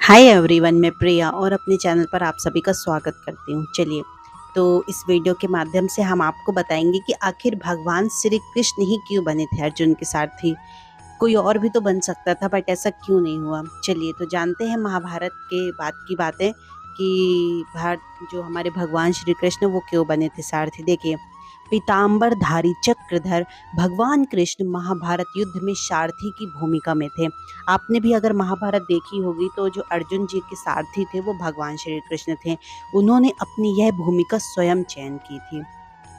Hi everyone, मैं प्रिया और अपने चैनल पर आप सभी का स्वागत करती हूँ। चलिए, तो इस वीडियो के माध्यम से हम आपको बताएंगे कि आखिर भगवान श्री कृष्ण ही क्यों बने थे अर्जुन के सारथी। कोई और भी तो बन सकता था, बट ऐसा क्यों नहीं हुआ। चलिए तो जानते हैं महाभारत के बाद की बातें कि भारत जो हमारे भगवान श्री कृष्ण वो क्यों बने थे सारथी। देखिए, पीताम्बरधारी चक्रधर भगवान कृष्ण महाभारत युद्ध में सारथी की भूमिका में थे। आपने भी अगर महाभारत देखी होगी तो जो अर्जुन जी के सारथी थे वो भगवान श्री कृष्ण थे। उन्होंने अपनी यह भूमिका स्वयं चयन की थी।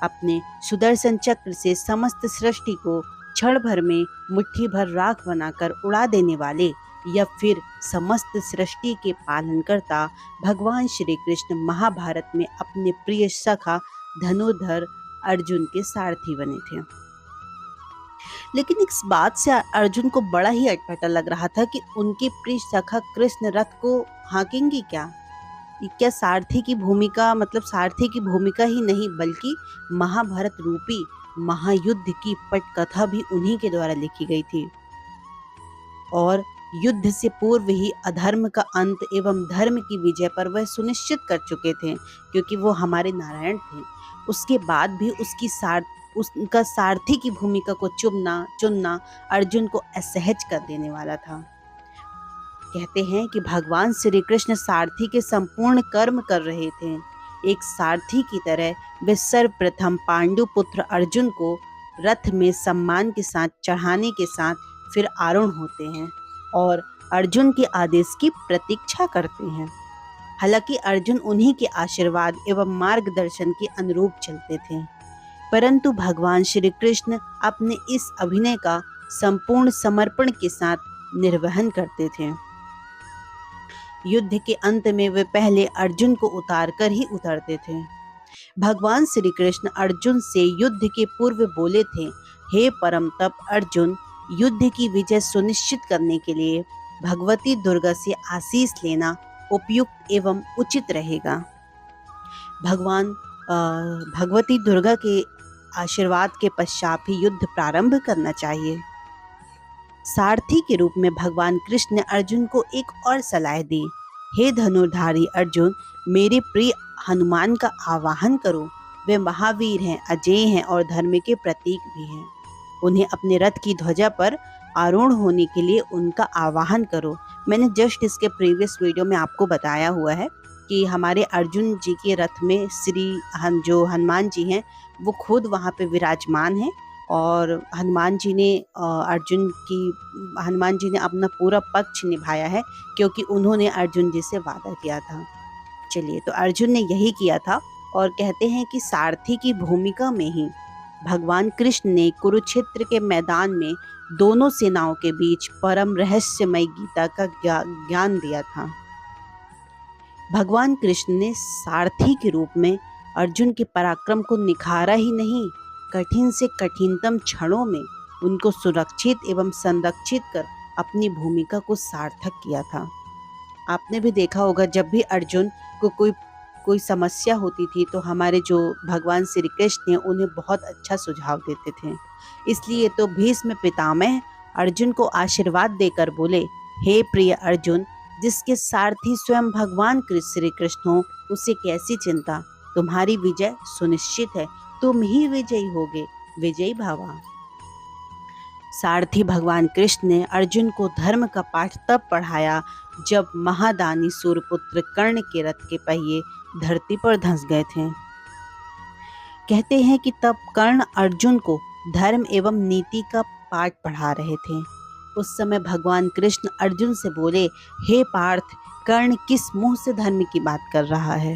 अपने सुदर्शन चक्र से समस्त सृष्टि को क्षण भर में मुट्ठी भर राख बनाकर उड़ा देने वाले या फिर समस्त सृष्टि के पालनकर्ता भगवान श्री कृष्ण महाभारत में अपने प्रिय सखा धनुर्धर अर्जुन के सारथी बने थे। लेकिन इस बात से अर्जुन को बड़ा ही अटपटा लग रहा था कि उनके प्रिय सखा कृष्ण रथ को हाँकेंगे क्या। क्या सारथी की भूमिका, मतलब सारथी की भूमिका ही नहीं बल्कि महाभारत रूपी महायुद्ध की पटकथा भी उन्हीं के द्वारा लिखी गई थी। और युद्ध से पूर्व ही अधर्म का अंत एवं धर्म की विजय पर वह सुनिश्चित कर चुके थे, क्योंकि वो हमारे नारायण थे। उसके बाद भी उसका सारथी की भूमिका को चुनना अर्जुन को असहज कर देने वाला था। कहते हैं कि भगवान श्री कृष्ण सारथी के संपूर्ण कर्म कर रहे थे। एक सारथी की तरह वे सर्वप्रथम पांडु पुत्र अर्जुन को रथ में सम्मान के साथ चढ़ाने के साथ फिर आरूढ़ होते हैं और अर्जुन के आदेश की प्रतीक्षा करते हैं। हालांकि अर्जुन उन्हीं के आशीर्वाद एवं मार्गदर्शन के अनुरूप चलते थे, परंतु भगवान श्री कृष्ण अपने इस अभिनय का संपूर्ण समर्पण के साथ निर्वहन करते थे। युद्ध के अंत में वे पहले अर्जुन को उतार कर ही उतरते थे। भगवान श्री कृष्ण अर्जुन से युद्ध के पूर्व बोले थे, हे परम तप अर्जुन, युद्ध की विजय सुनिश्चित करने के लिए भगवती दुर्गा से आशीष लेना उपयुक्त एवं उचित रहेगा। भगवती दुर्गा के आशीर्वाद के पश्चात ही युद्ध प्रारंभ करना चाहिए। सारथी के रूप में भगवान कृष्ण ने अर्जुन को एक और सलाह दी, हे धनुर्धारी अर्जुन, मेरे प्रिय हनुमान का आवाहन करो। वे महावीर हैं, अजेय हैं और धर्म के प्रतीक भी हैं। उन्हें अपने रथ की ध्वजा पर आरूढ़ होने के लिए उनका आवाहन करो। मैंने जस्ट इसके प्रीवियस वीडियो में आपको बताया हुआ है कि हमारे अर्जुन जी के रथ में जो हनुमान जी हैं वो खुद वहाँ पे विराजमान हैं और हनुमान जी ने अपना पूरा पक्ष निभाया है, क्योंकि उन्होंने अर्जुन जी से वादा किया था। चलिए, तो अर्जुन ने यही किया था और कहते हैं कि सारथी की भूमिका में ही भगवान कृष्ण ने कुरुक्षेत्र के मैदान में दोनों सेनाओं के बीच परम रहस्यमय गीता का ज्ञान दिया था। भगवान कृष्ण ने सारथी के रूप में अर्जुन के पराक्रम को निखारा ही नहीं, कठिन से कठिनतम क्षणों में उनको सुरक्षित एवं संरक्षित कर अपनी भूमिका को सार्थक किया था। आपने भी देखा होगा, जब भी अर्जुन को कोई समस्या होती थी तो हमारे जो भगवान श्री कृष्ण हैं उन्हें बहुत अच्छा सुझाव देते थे। इसलिए तो भीष्म पितामह अर्जुन को आशीर्वाद देकर बोले, हे प्रिय अर्जुन, जिसके सारथी स्वयं भगवान श्री कृष्ण हो, उसे कैसी चिंता। तुम्हारी विजय सुनिश्चित है, तुम ही विजयी होगे, विजयी भवा। सारथी भगवान कृष्ण ने अर्जुन को धर्म का पाठ तब पढ़ाया जब महादानी सूर्यपुत्र कर्ण के रथ के पहिए धरती पर धंस गए थे। कहते हैं कि तब कर्ण अर्जुन को धर्म एवं नीति का पाठ पढ़ा रहे थे। उस समय भगवान कृष्ण अर्जुन से बोले, हे पार्थ, कर्ण किस मुंह से धर्म की बात कर रहा है।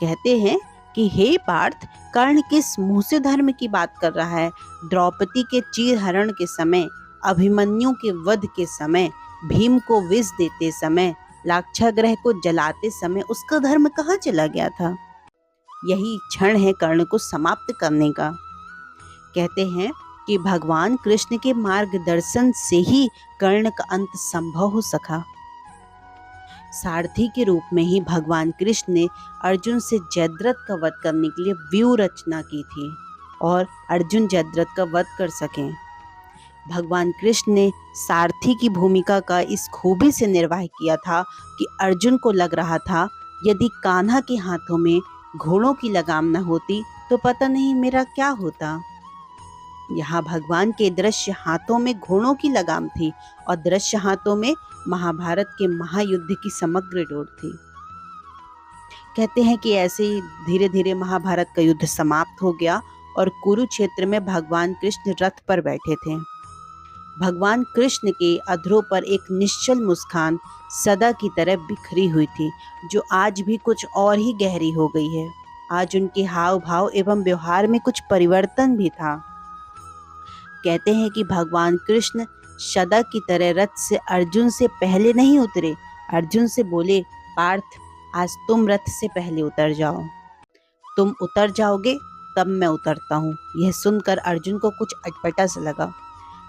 कहते हैं कि हे पार्थ, कर्ण किस मुंह से धर्म की बात कर रहा है। द्रौपदी के चीरहरण के समय, अभिमन्यु के वध के समय, भीम को विष देते समय, लाक्षागृह को जलाते समय उसका धर्म कहाँ चला गया था। यही क्षण है कर्ण को समाप्त करने का। कहते हैं कि भगवान कृष्ण के मार्गदर्शन से ही कर्ण का अंत संभव हो सका। सारथी के रूप में ही भगवान कृष्ण ने अर्जुन से जयद्रथ का वध करने के लिए व्यूह रचना की थी और अर्जुन जयद्रथ का वध कर सकें। भगवान कृष्ण ने सारथी की भूमिका का इस खूबी से निर्वाह किया था कि अर्जुन को लग रहा था यदि कान्हा के हाथों में घोड़ों की लगाम न होती तो पता नहीं मेरा क्या होता। यहाँ भगवान के दृश्य हाथों में घोड़ों की लगाम थी और दृश्य हाथों में महाभारत के महायुद्ध की समग्र डोर थी। कहते हैं कि ऐसे ही धीरे धीरे महाभारत का युद्ध समाप्त हो गया और कुरुक्षेत्र में भगवान कृष्ण रथ पर बैठे थे। भगवान कृष्ण के अधरों पर एक निश्चल मुस्कान सदा की तरह बिखरी हुई थी, जो आज भी कुछ और ही गहरी हो गई है। आज उनके हाव भाव एवं व्यवहार में कुछ परिवर्तन भी था। कहते हैं कि भगवान कृष्ण सदा की तरह रथ से अर्जुन से पहले नहीं उतरे। अर्जुन से बोले, पार्थ, आज तुम रथ से पहले उतर जाओ। तुम उतर जाओगे तब मैं उतरता हूँ। यह सुनकर अर्जुन को कुछ अटपटा सा लगा।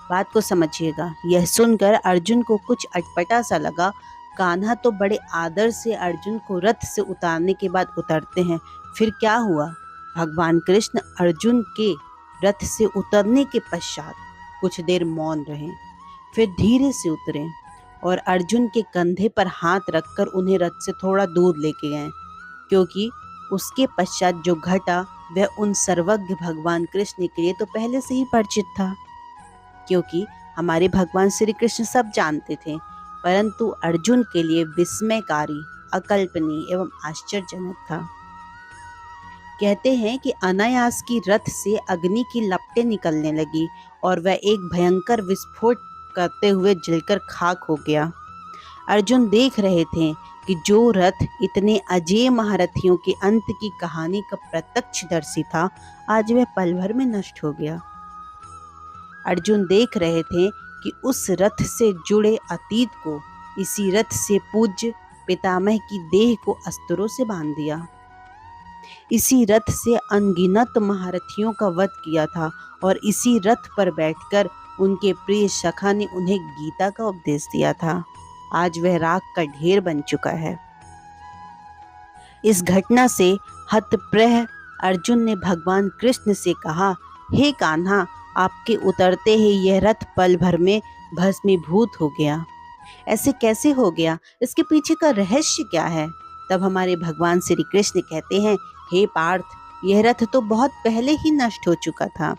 बात को समझिएगा, यह सुनकर अर्जुन को कुछ अटपटा सा लगा। कान्हा तो बड़े आदर से अर्जुन को रथ से उतारने के बाद उतरते हैं, फिर क्या हुआ? भगवान कृष्ण अर्जुन के रथ से उतरने के पश्चात कुछ देर मौन रहे, फिर धीरे से उतरे और अर्जुन के कंधे पर हाथ रखकर उन्हें रथ से थोड़ा दूर लेके गए, क्योंकि उसके पश्चात जो घटा वह उन सर्वज्ञ भगवान कृष्ण के लिए तो पहले से ही परिचित था, क्योंकि हमारे भगवान श्री कृष्ण सब जानते थे, परंतु अर्जुन के लिए विस्मयकारी, अकल्पनीय एवं आश्चर्यजनक था। कहते हैं कि अनायास की रथ से अग्नि की लपटें निकलने लगी और वह एक भयंकर विस्फोट करते हुए जलकर खाक हो गया। अर्जुन देख रहे थे कि जो रथ इतने अजेय महारथियों के अंत की कहानी का प्रत्यक्षदर्शी था, आज वह पल भर में नष्ट हो गया। अर्जुन देख रहे थे कि उस रथ से जुड़े अतीत को इसी रथ से पूज्य पितामह की देह को अस्त्रों से बांध दिया। इसी रथ से अनगिनत महारथियों का वध किया था और इसी रथ पर बैठकर उनके प्रिय सखा ने उन्हें गीता का उपदेश दिया था। आज वह राख का ढेर बन चुका है। इस घटना से हतप्रह अर्जुन ने भगवान कृष्ण से कहा, हे कान्हा, आपके उतरते ही यह रथ पल भर में भस्मीभूत हो गया। ऐसे कैसे हो गया? इसके पीछे का रहस्य क्या है? तब हमारे भगवान श्री कृष्ण कहते हैं, हे पार्थ, यह रथ तो बहुत पहले ही नष्ट हो चुका था।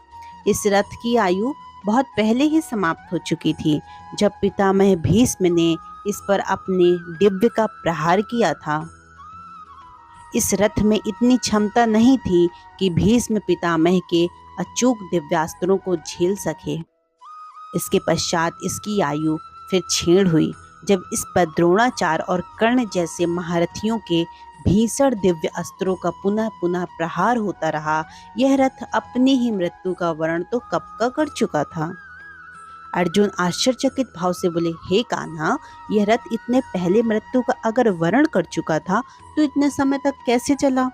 इस रथ की आयु बहुत पहले ही समाप्त हो चुकी थी, जब पितामह भीष्म ने इस पर अपने दिव्य का प्रहार किया था। इस रथ में इतनी क्षमता नहीं थी कि भीष्म पितामह के अचूक दिव्यास्त्रों को झेल सके। इसके पश्चात इसकी आयु फिर क्षीण हुई, जब इस पर द्रोणाचार्य और कर्ण जैसे महारथियों के भीषण दिव्य अस्त्रों का पुनः पुनः प्रहार होता रहा। यह रथ अपनी ही मृत्यु का वर्ण तो कब का कर चुका था। अर्जुन आश्चर्यचकित भाव से बोले, हे कान्हा, यह रथ इतने पहले मृत्यु का अगर वर्ण कर चुका था तो इतने समय तक कैसे चला?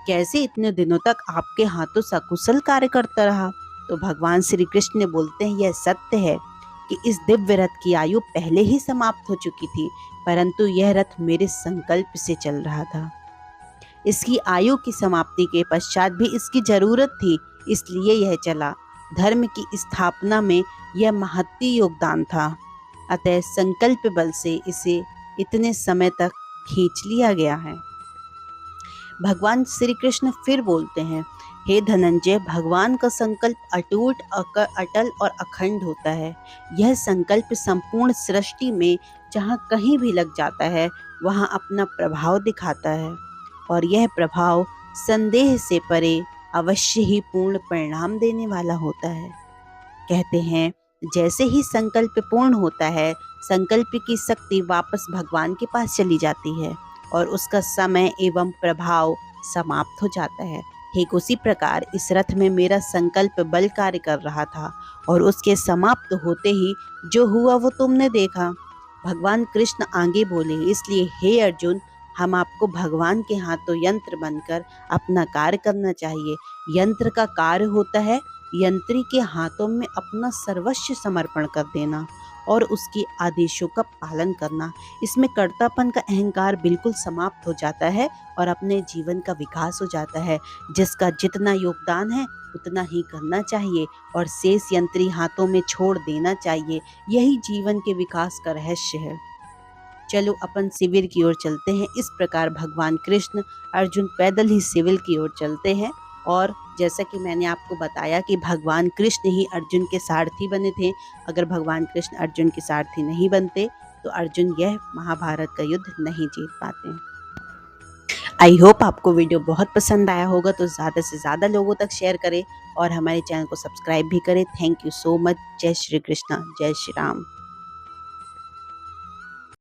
कैसे इतने दिनों तक आपके हाथों सकुशल कार्य करता रहा? तो भगवान श्री कृष्ण बोलते हैं, यह सत्य है कि इस दिव्य रथ की आयु पहले ही समाप्त हो चुकी थी, परंतु यह रथ मेरे संकल्प से चल रहा था। इसकी आयु की समाप्ति के पश्चात भी इसकी जरूरत थी, इसलिए यह चला। धर्म की स्थापना में यह महत्वपूर्ण योगदान था, अतः संकल्प बल से इसे इतने समय तक खींच लिया गया है। भगवान श्री कृष्ण फिर बोलते हैं, हे धनंजय, भगवान का संकल्प अटूट, अटल और अखंड होता है। यह संकल्प संपूर्ण सृष्टि में जहाँ कहीं भी लग जाता है, वहाँ अपना प्रभाव दिखाता है, और यह प्रभाव संदेह से परे अवश्य ही पूर्ण परिणाम देने वाला होता है। कहते हैं, जैसे ही संकल्प पूर्ण होता है, संकल्प की शक्ति वापस भगवान के पास चली जाती है और उसका समय एवं प्रभाव समाप्त हो जाता है। ठीक उसी प्रकार इस रथ में मेरा संकल्प बल कार्य कर रहा था और उसके समाप्त होते ही जो हुआ वो तुमने देखा। भगवान कृष्ण आगे बोले, इसलिए हे अर्जुन, हम आपको भगवान के हाथों यंत्र बनकर अपना कार्य करना चाहिए। यंत्र का कार्य होता है यंत्री के हाथों में अपना सर्वस्व समर्पण कर देना और उसके आदेशों का पालन करना। इसमें कर्तापन का अहंकार बिल्कुल समाप्त हो जाता है और अपने जीवन का विकास हो जाता है। जिसका जितना योगदान है उतना ही करना चाहिए और शेष यंत्री हाथों में छोड़ देना चाहिए। यही जीवन के विकास का रहस्य है। चलो अपन शिविर की ओर चलते हैं। इस प्रकार भगवान कृष्ण अर्जुन पैदल ही शिविर की ओर चलते हैं। और जैसा कि मैंने आपको बताया कि भगवान कृष्ण ही अर्जुन के सारथी बने थे। अगर भगवान कृष्ण अर्जुन के सारथी नहीं बनते तो अर्जुन यह महाभारत का युद्ध नहीं जीत पाते। आई होप आपको वीडियो बहुत पसंद आया होगा, तो ज़्यादा से ज़्यादा लोगों तक शेयर करें और हमारे चैनल को सब्सक्राइब भी करें। Thank you so much. जय श्री कृष्णा, जय श्री राम।